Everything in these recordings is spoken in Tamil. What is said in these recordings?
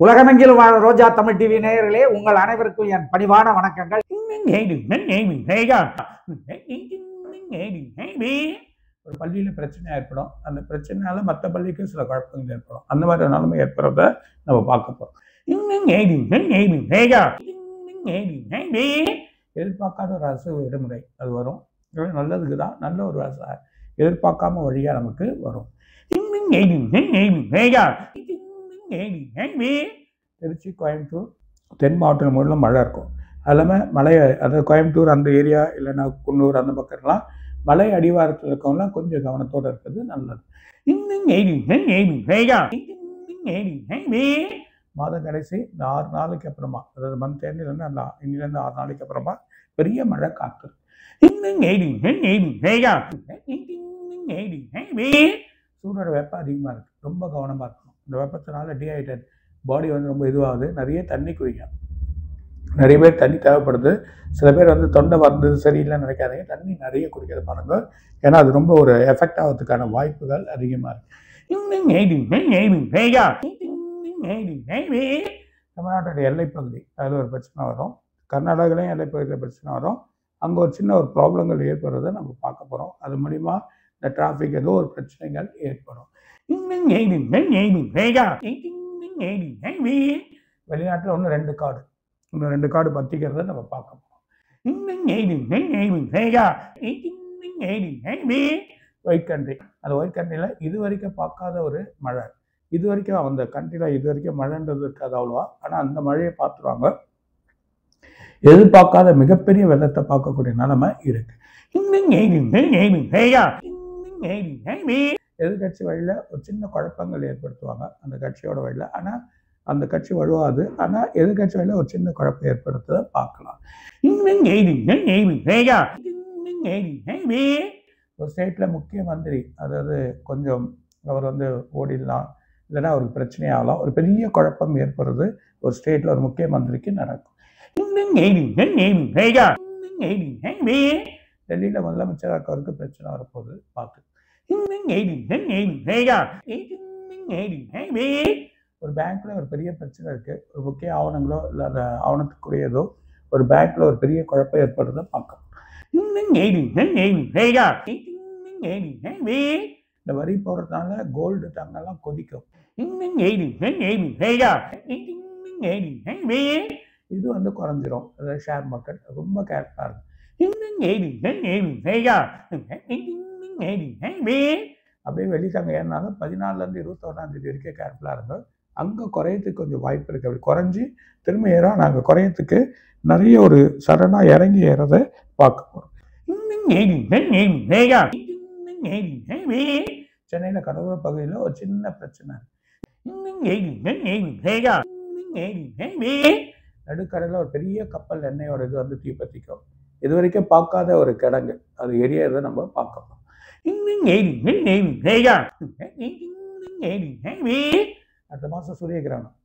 உலகமெங்கிலும் வாழ ரோஜா தமிழ் டிவி நேயர்களே, உங்கள் அனைவருக்கும் என் பணிவான வணக்கங்கள். ஒரு பள்ளியில பிரச்சனை ஏற்படும். அந்த பிரச்சனையால மற்ற பள்ளிக்கு சில குழப்பங்கள் ஏற்படும். அந்த மாதிரி நிலைமை ஏற்படுறத நம்ம பார்க்க போறோம். எதிர்பார்க்காத ஒரு அரசு விடுமுறை அது வரும். நல்லதுக்கு தான், நல்ல ஒரு எதிர்பார்க்காம வழியா நமக்கு வரும். திருச்சி, கோயம்புத்தூர், தென் மாவட்டம் முழுவதும் மழை இருக்கும். அது இல்லாமல் மலை, அதாவது கோயம்புத்தூர் அந்த ஏரியா இல்லைன்னா குன்னூர் அந்த பக்கம்லாம் மலை அடிவாரத்தில் இருக்கவங்களாம் கொஞ்சம் கவனத்தோடு இருக்கிறது நல்லது. மாதம் கடைசி இந்த 6 நாளைக்கு அப்புறமா, அதாவது மந்த் எண்ட்லேருந்து அந்த இன்னிலேருந்து 6 நாளைக்கு அப்புறமா பெரிய மழை காற்று. சூடோட வெப்பம் அதிகமாக இருக்குது, ரொம்ப கவனமாக இருக்கணும். இந்த வெப்பத்தினால டீஹைட்ரேட் பாடி வந்து ரொம்ப இதுவாகுது. நிறைய தண்ணி குடிக்கும். நிறைய பேர் தண்ணி தேவைப்படுது. சில பேர் வந்து தொண்டை வந்தது சரியில்லைன்னு நினைக்காதீங்க, தண்ணி நிறைய குடிக்கிறது பாருங்க. ஏன்னா அது ரொம்ப ஒரு எஃபெக்ட் ஆகிறதுக்கான வாய்ப்புகள் அதிகமாக இருக்கு. தமிழ்நாட்டுடைய எல்லைப்பகுதி அதில் ஒரு பிரச்சனை வரும். கர்நாடகாலையும் எல்லைப்பகுதியில் பிரச்சனை வரும். அங்கே ஒரு சின்ன ஒரு ப்ராப்ளங்கள் ஏற்படுறதை நம்ம பார்க்க போகிறோம். அது மூலிமா இந்த டிராஃபிக் ஏதோ ஒரு பிரச்சனைகள் ஏற்படும். வெளிநாட்டில் இன்னும் 2 கார்டு பற்றிக்கிறத நம்ம பார்க்க போகிறோம். ஒயிட் கண்ட்ரி, அந்த ஒயிட் கண்ட்ரியில் இது வரைக்கும் பார்க்காத ஒரு மழை. இது வரைக்கும் அந்த கண்ட்ரியில் இது வரைக்கும் மழைன்றது இருக்காது அவ்வளோவா. ஆனால் அந்த மழையை பார்த்துருவாங்க. எதிர்பார்க்காத மிகப்பெரிய வெள்ளத்தை பார்க்கக்கூடிய நிலைமை இருக்கு. எதிர்கட்சி வழியில் ஒரு சின்ன குழப்பங்கள் ஏற்படுத்துவாங்க அந்த கட்சியோட வழியில். ஆனால் அந்த கட்சி வழுவாது. ஆனால் எதிர்கட்சி வழியில் ஒரு சின்ன குழப்பம் ஏற்படுத்துவதை பார்க்கலாம். ஒரு ஸ்டேட்டில் முக்கிய மந்திரி, அதாவது கொஞ்சம் அவர் வந்து ஓடிடலாம், இல்லைன்னா அவருக்கு பிரச்சனையாகலாம், ஒரு பெரிய குழப்பம் ஏற்படுறது ஒரு ஸ்டேட்டில் ஒரு முக்கிய மந்திரிக்கு நடக்கும். டெல்லியில் முதலமைச்சராக இருக்கவருக்கு பிரச்சனை வரப்போகுது பார்த்து. ஒரு பேங்க்ல ஒரு பெரிய பிரச்சனை இருக்கு, ஒரு முக்கிய ஆவணங்களோ இல்லை அந்த ஆவணத்துக்குரியதோ ஒரு பேங்க்ல ஒரு பெரிய குழப்பம் ஏற்படுறத பார்க்கணும். இந்த வரி போடுறதுனால கோல்டு தங்கெல்லாம் கொதிக்கும். இது வந்து குறைஞ்சிரும். அதாவது ஷேர் மார்க்கெட் ரொம்ப கேர்ஃபுல்லாக இருக்கும். அப்படியே வெளித்தங்க ஏறினாலும் 14லேருந்து 21ஆம் தேதி வரைக்கும் கேர்ஃபுல்லாக இருக்கும். அங்கே குறையத்துக்கு கொஞ்சம் வாய்ப்பு இருக்குது. அப்படி குறைஞ்சி திரும்ப ஏறோம், நாங்கள் குறையத்துக்கு நிறைய ஒரு சடனாக இறங்கி ஏறதை பார்க்க போகிறோம். சென்னையில் கடலூர் பகுதியில் ஒரு சின்ன பிரச்சனை. நடுக்கடலில் ஒரு பெரிய கப்பல் எண்ணெயோட இது வந்து தீப்பற்றிக்கும். இது வரைக்கும் பார்க்காத ஒரு கிடங்கு, அது எரியறதை நம்ம பார்க்கணும். அடுத்த மாதம் சூரிய கிரகணம்.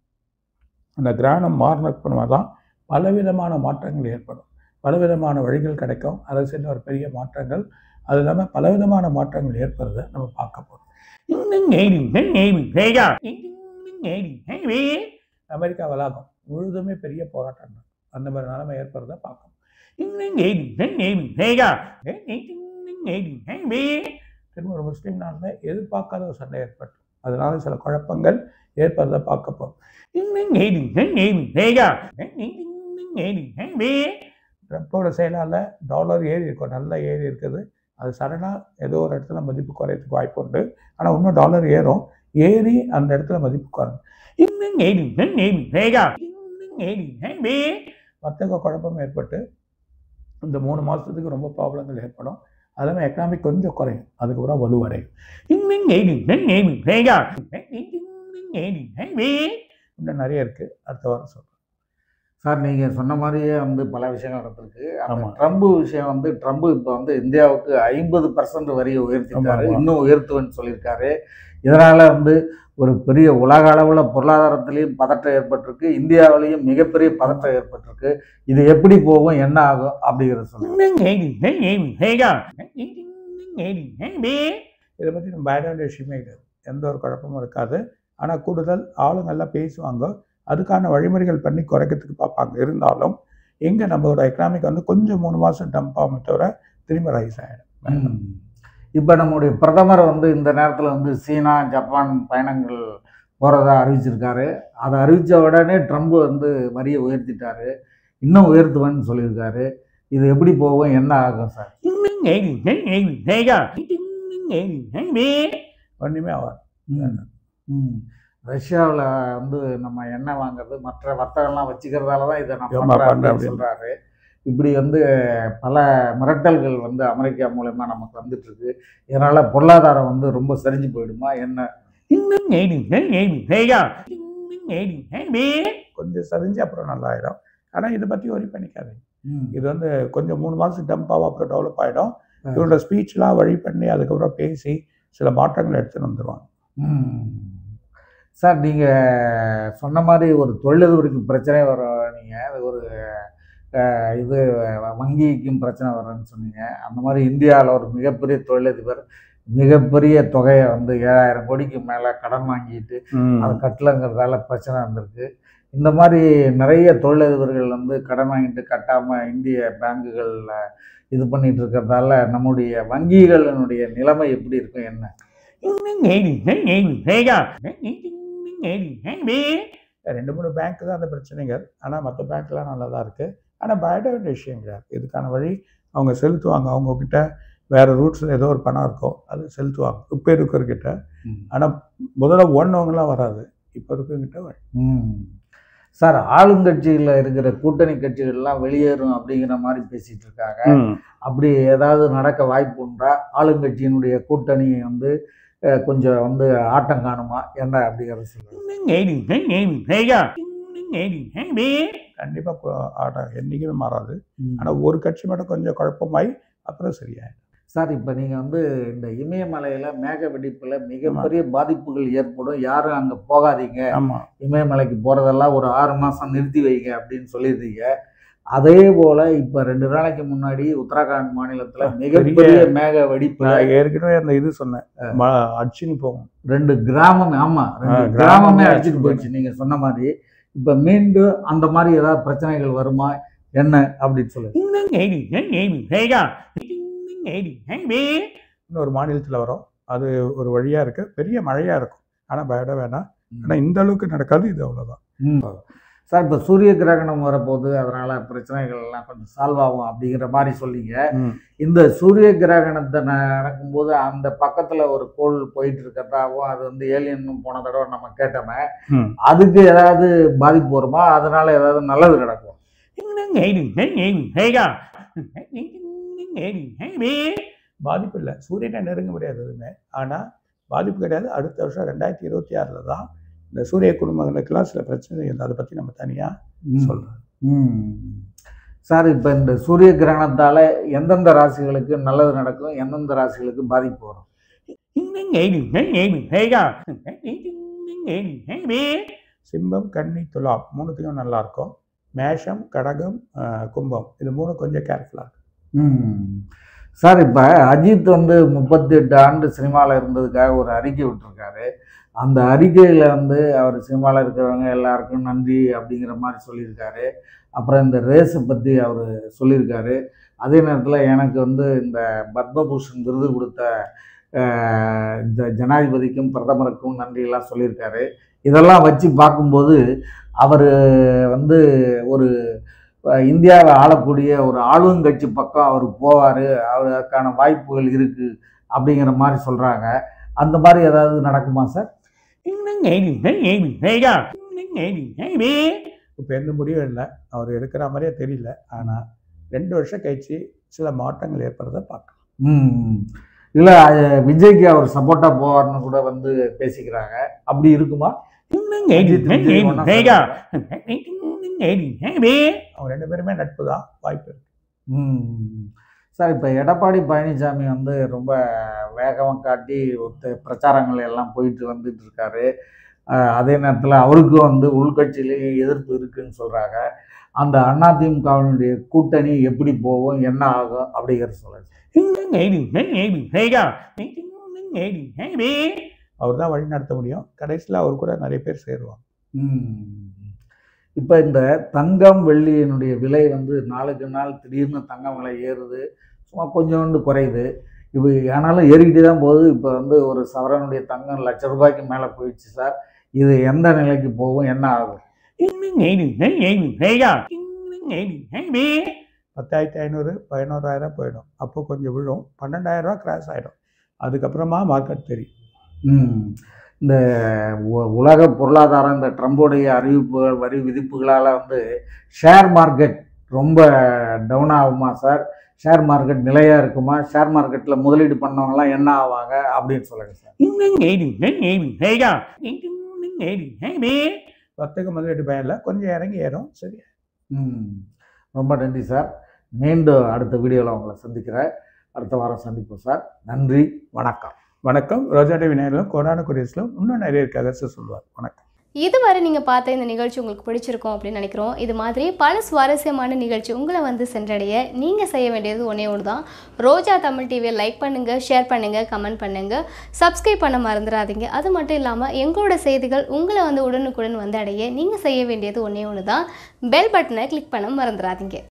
அந்த கிரகணம் மாறினப்புறமா தான் பலவிதமான மாற்றங்கள் ஏற்படும், பலவிதமான வழிகள் கிடைக்கும். அரசியலில் ஒரு பெரிய மாற்றங்கள், அது இல்லாமல் பலவிதமான மாற்றங்கள் ஏற்படுறதை நம்ம பார்க்க போகிறோம். அமெரிக்கா வளாகம் முழுதுமே பெரிய போராட்டங்கள், அந்த மாதிரி நிலைமை ஏற்படுறதை பார்க்கணும். திரும்ப ஒரு முஸ்லீம் நாட்டில் எதிர்பார்க்காத ஒரு சண்டை ஏற்பட்டு அதனால சில குழப்பங்கள் ஏற்படுறதை பார்க்க போகிறோம். ட்ரம்போட செயலால் டாலர் ஏறி இருக்கும், நல்லா ஏறி இருக்குது. அது சடனாக ஏதோ ஒரு இடத்துல மதிப்பு குறையத்துக்கு வாய்ப்பு உண்டு. ஆனால் இன்னும் டாலர் ஏறும், ஏறி அந்த இடத்துல மதிப்பு குறையும். வர்த்தக குழப்பம் ஏற்பட்டு இந்த 3 மாதத்துக்கு ரொம்ப ப்ராப்ளங்கள் ஏற்படும். அதெல்லாம் எக்கனாமிக் கொஞ்சம் குறையும், அதுக்கப்புறம் வலுவடையும். இன்னும் நிறைய இருக்குது, அடுத்த வாரம் சொல்கிறேன். சார், நீங்கள் சொன்ன மாதிரியே வந்து பல விஷயங்கள் நடந்திருக்கு. அந்த ட்ரம்ப் விஷயம் வந்து ட்ரம்ப் இப்போ வந்து இந்தியாவுக்கு 50% வரியை உயர்த்திட்டாரு, இன்னும் உயர்த்துவேன்னு சொல்லியிருக்காரு. இதனால் வந்து ஒரு பெரிய உலக அளவில் பொருளாதாரத்திலையும் பதட்டம் ஏற்பட்டிருக்கு, இந்தியாவிலையும் மிகப்பெரிய பதட்டம் ஏற்பட்டிருக்கு. இது எப்படி போகும், என்ன ஆகும் அப்படிங்கிறத சொல்லுங்க. இதை பற்றி நம்ம பயப்பட வேண்டிய விஷயமே கிடையாது, எந்த ஒரு குழப்பமும் இருக்காது. ஆனால் கூடுதல் ஆளுங்கள்லாம் பேசுவாங்க, அதுக்கான வழிமுறைகள் பண்ணி குறைக்கிறதுக்கு பார்ப்பாங்க. இருந்தாலும் எங்கே நம்மளோட எக்கனாமிக் வந்து கொஞ்சம் 3 மாதம் டம்ப் ஆகும் தவிர திரும்ப ரைஸ் ஆகிடும். இப்போ நம்முடைய பிரதமர் வந்து இந்த நேரத்தில் வந்து சீனா ஜப்பான் பயணங்கள் போகிறதா அறிவிச்சிருக்காரு. அதை அறிவித்த உடனே ட்ரம்ப் வந்து வரியை உயர்த்திட்டாரு, இன்னும் உயர்த்துவேன்னு சொல்லியிருக்காரு. இது எப்படி போகும், என்ன ஆகும் சார்? ஒன்றுமே ஆகாது. ரஷ்யாவில் வந்து நம்ம எண்ணெய் வாங்குறது மற்ற வர்த்தகம்லாம் வச்சுக்கிறதால தான் இதை நம்ம சொல்கிறாரு. இப்படி வந்து பல மிரட்டல்கள் வந்து அமெரிக்கா மூலமா நமக்கு வந்துட்டுருக்கு. இதனால் பொருளாதாரம் வந்து ரொம்ப சரிஞ்சு போயிடுமா என்ன? கொஞ்சம் சரிஞ்சு அப்புறம் நல்லாயிடும். ஆனால் இதை பற்றி ஒரி பண்ணிக்காது. இது வந்து கொஞ்சம் 3 மாதம் டம்ப் ஆகும், அப்புறம் டெவலப் ஆகிடும். இவரோட ஸ்பீச்லாம் வழி பண்ணி அதுக்கப்புறம் பேசி சில மாற்றங்கள் எடுத்துன்னு வந்துடுவாங்க. சார், நீங்கள் சொன்ன மாதிரி ஒரு தொழிலதிபருக்கு பிரச்சனை வரும், நீங்கள் அது ஒரு இது வங்கிக்கும் பிரச்சனை வரும்னு சொன்னீங்க. அந்த மாதிரி இந்தியாவில் ஒரு மிகப்பெரிய தொழிலதிபர் மிகப்பெரிய தொகையை வந்து 7000 கோடிக்கு மேலே கடன் வாங்கிட்டு அதை கட்டலைங்கிறதால பிரச்சனை வந்திருக்கு. இந்த மாதிரி நிறைய தொழிலதிபர்கள் வந்து கடன் வாங்கிட்டு கட்டாமல் இந்திய பேங்குகளில் இது பண்ணிட்டு இருக்கிறதால நம்முடைய வங்கிகளினுடைய நிலைமை எப்படி இருக்கும், என்ன? 2-3 பேங்க் தான் அந்த பிரச்சனைகள். ஆனால் மற்ற பேங்க்லாம் நல்லா தான் இருக்குது. ஆனால் பயப்பட வேண்டிய விஷயம் கிடையாது. இதுக்கான வழி அவங்க செலுத்துவாங்க. அவங்கக்கிட்ட வேறு ரூட்ஸில் ஏதோ ஒரு பணம் இருக்கும், அது செலுத்துவாங்க இப்போ இருக்கிறக்கிட்ட. ஆனால் முதல்ல ஓடினவங்களாம் வராது, இப்போ இருக்கிறக்கிட்ட வழி. சார், ஆளுங்கட்சியில் இருக்கிற கூட்டணி கட்சிகள்லாம் வெளியேறும் அப்படிங்கிற மாதிரி பேசிகிட்டு இருக்காங்க. அப்படி ஏதாவது நடக்க வாய்ப்பு உண்டா? ஆளுங்கட்சியினுடைய கூட்டணி வந்து கொஞ்சம் வந்து ஆட்டம் காணுமா என்ன அப்படிங்கிறத சொல்லுங்க. கண்டிப்பாக ஆட்டம் என்றைக்குமே மாறாது. ஆனால் ஒரு கட்சி மட்டும் கொஞ்சம் குழப்பமாய் அப்புறம் சரியாயிடும். சார், இப்போ நீங்கள் வந்து இந்த இமயமலையில் மேக வெடிப்பில் மிகப்பெரிய பாதிப்புகள் ஏற்படும், யாரும் அங்கே போகாதீங்க, இமயமலைக்கு போகிறதெல்லாம் ஒரு 6 மாதம் நிறுத்தி வைங்க அப்படின்னு சொல்லியிருந்தீங்க. அதே போல் இப்போ 2 நாளைக்கு முன்னாடி உத்தராகண்ட் மாநிலத்தில் மிகப்பெரிய மேக வெடிப்பு, ஏற்கனவே அந்த இது சொன்னேன், அடிச்சுன்னு போகும் 2 கிராமம். ஆமாம், 2 கிராமமே அடிச்சுட்டு போயிடுச்சு நீங்கள் சொன்ன மாதிரி. இப்போ மீண்டும் அந்த மாதிரி ஏதாவது பிரச்சனைகள் வருமா என்ன அப்படின்னு சொல்லுங்க. இன்னொரு மாநிலத்தில் வரும், அது ஒரு வழியாக இருக்குது, பெரிய மழையாக இருக்கும். ஆனால் பயப்பட வேணாம். ஆனால் இந்த அளவுக்கு நடக்காது, இது அவ்வளோதான். சார், இப்போ சூரிய கிரகணம் வரப்போகுது, அதனால் பிரச்சனைகள் எல்லாம் கொஞ்சம் சால்வ் ஆகும் அப்படிங்கிற மாதிரி சொல்லிங்க. இந்த சூரிய கிரகணத்தை நடக்கும்போது அந்த பக்கத்தில் ஒரு கோள் போயிட்டு இருக்கிறதாவும் அது வந்து ஏலியன் போன தடவை நம்ம கேட்டோமே, அதுக்கு ஏதாவது பாதிப்பு வருமா? அதனால ஏதாவது நல்லது நடக்கும்? பாதிப்பு இல்லை, சூரியனை நெருங்க முடியாது எதுவுமே. ஆனால் பாதிப்பு கிடையாது. அடுத்த வருஷம் 2026 தான் இந்த சூரிய குடும்பங்களுக்கெல்லாம் சில பிரச்சனைகள், அதை பற்றி நம்ம தனியாக சொல்கிறோம். சார், இப்போ இந்த சூரிய கிரகணத்தால் எந்தெந்த ராசிகளுக்கு நல்லது நடக்கும், எந்தெந்த ராசிகளுக்கு பாதிப்பு வரும்? சிம்மம், கன்னி, துலாம் 3த்துக்கும் நல்லா இருக்கும். மேஷம், கடகம், கும்பம் இது 3 கொஞ்சம் கேர்ஃபுல்லாக இருக்கும். சார், இப்போ அஜித் வந்து 38 ஆண்டு சினிமாவில் இருந்ததுக்காக ஒரு அறிக்கை விட்டுருக்காரு. அந்த அறிக்கையில் வந்து அவர் சினிமாவில் இருக்கிறவங்க எல்லாருக்கும் நன்றி அப்படிங்கிற மாதிரி சொல்லியிருக்காரு. அப்புறம் இந்த ரேஸை பற்றி அவர் சொல்லியிருக்காரு. அதே நேரத்தில் எனக்கு வந்து இந்த பத்மபூஷன் விருது கொடுத்த இந்த ஜனாதிபதிக்கும் பிரதமருக்கும் நன்றியெல்லாம் சொல்லியிருக்காரு. இதெல்லாம் வச்சு பார்க்கும்போது அவர் வந்து ஒரு இந்தியாவை ஆளக்கூடிய ஒரு ஆளுங்கட்சி பக்கம் அவர் போவார், அவருக்கான வாய்ப்புகள் இருக்குது அப்படிங்கிற மாதிரி சொல்கிறாங்க. அந்த மாதிரி ஏதாவது நடக்குமா சார்? இப்போ எந்த முடிவும் இல்லை, அவர் எடுக்கிற மாதிரியே தெரியல. ஆனால் 2 வருஷம் கழிச்சு சில மாற்றங்கள் ஏற்படுறத பார்க்கலாம். இல்லை, விஜய்க்கு அவர் சப்போர்ட்டாக போவார்னு கூட வந்து பேசிக்கிறாங்க. அப்படி இருக்குமா? அவங்க 2 பேருமே நட்பு தான், வாய்ப்பு இருக்கு. சார், இப்போ எடப்பாடி பழனிசாமி வந்து ரொம்ப வேகம் காட்டி பிரச்சாரங்கள் எல்லாம் போயிட்டு வந்துட்டு இருக்காரு. அதே நேரத்தில் அவருக்கும் வந்து உள்கட்சியிலேயே எதிர்ப்பு இருக்குன்னு சொல்கிறாங்க. அந்த அதிமுகவினுடைய கூட்டணி எப்படி போகும், என்ன ஆகும் அப்படிங்கிற சொல்லுங்க. அவர் தான் வழி நடத்த முடியும். கடைசியில் அவர் கூட நிறைய பேர் சேருவாங்க. இப்போ இந்த தங்கம் வெள்ளியினுடைய விலை வந்து நாளுக்கு நாள் திடீர்னு தங்கம் விலை ஏறுது, சும்மா கொஞ்சோண்டு குறையுது. இப்போ ஆனாலும் ஏறிக்கிட்டே தான் போகுது. இப்போ வந்து ஒரு சவரனுடைய தங்கம் ₹1,00,000 மேலே போயிடுச்சு சார். இது எந்த நிலைக்கு போகும், என்ன ஆகும்? 10,500 11,000 போயிடும். அப்போ கொஞ்சம் விழும். 12,000 கிராஸ் ஆகிடும். அதுக்கப்புறமா மார்க்கெட் தெரியும். இந்த உலக பொருளாதாரம் இந்த ட்ரம்புடைய அறிவிப்புகள், வரி விதிப்புகளால் வந்து ஷேர் மார்க்கெட் ரொம்ப டவுன் ஆகுமா சார்? ஷேர் மார்க்கெட் நிலையாக இருக்குமா? ஷேர் மார்க்கெட்டில் முதலீடு பண்ணவங்கலாம் என்ன ஆவாங்க அப்படின்னு சொல்லுங்கள் சார். வர்த்தக முதலீடு பயம் இல்லை, கொஞ்சம் இறங்கி ஏறும். சரியா? ரொம்ப நன்றி சார். மீண்டும் அடுத்த வீடியோவில் உங்களை சந்திக்கிறேன். அடுத்த வாரம் சந்திப்போம் சார். நன்றி, வணக்கம். வணக்கம். ரோஜா டிவி நேயர்களும் கொரோனா கொரியர்ஸ்லும் இன்னும் நிறைய இருக்காக சார் சொல்லுவார். வணக்கம். இதுவரை நீங்கள் பார்த்த இந்த நிகழ்ச்சி உங்களுக்கு பிடிச்சிருக்கும் அப்படின்னு நினைக்கிறோம். இது மாதிரி பல சுவாரஸ்யமான நிகழ்ச்சி உங்களை வந்து சென்றடைய நீங்கள் செய்ய வேண்டியது ஒன்றே ஒன்று தான். ரோஜா தமிழ் டிவியை லைக் பண்ணுங்கள், ஷேர் பண்ணுங்கள், கமெண்ட் பண்ணுங்கள், சப்ஸ்கிரைப் பண்ண மறந்துடாதீங்க. அது மட்டும் இல்லாமல் எங்களோட செய்திகள் உங்களை வந்து உடனுக்குடன் வந்து அடைய நீங்கள் செய்ய வேண்டியது ஒன்றே ஒன்று தான். பெல் பட்டனை கிளிக் பண்ண மறந்துடாதீங்க.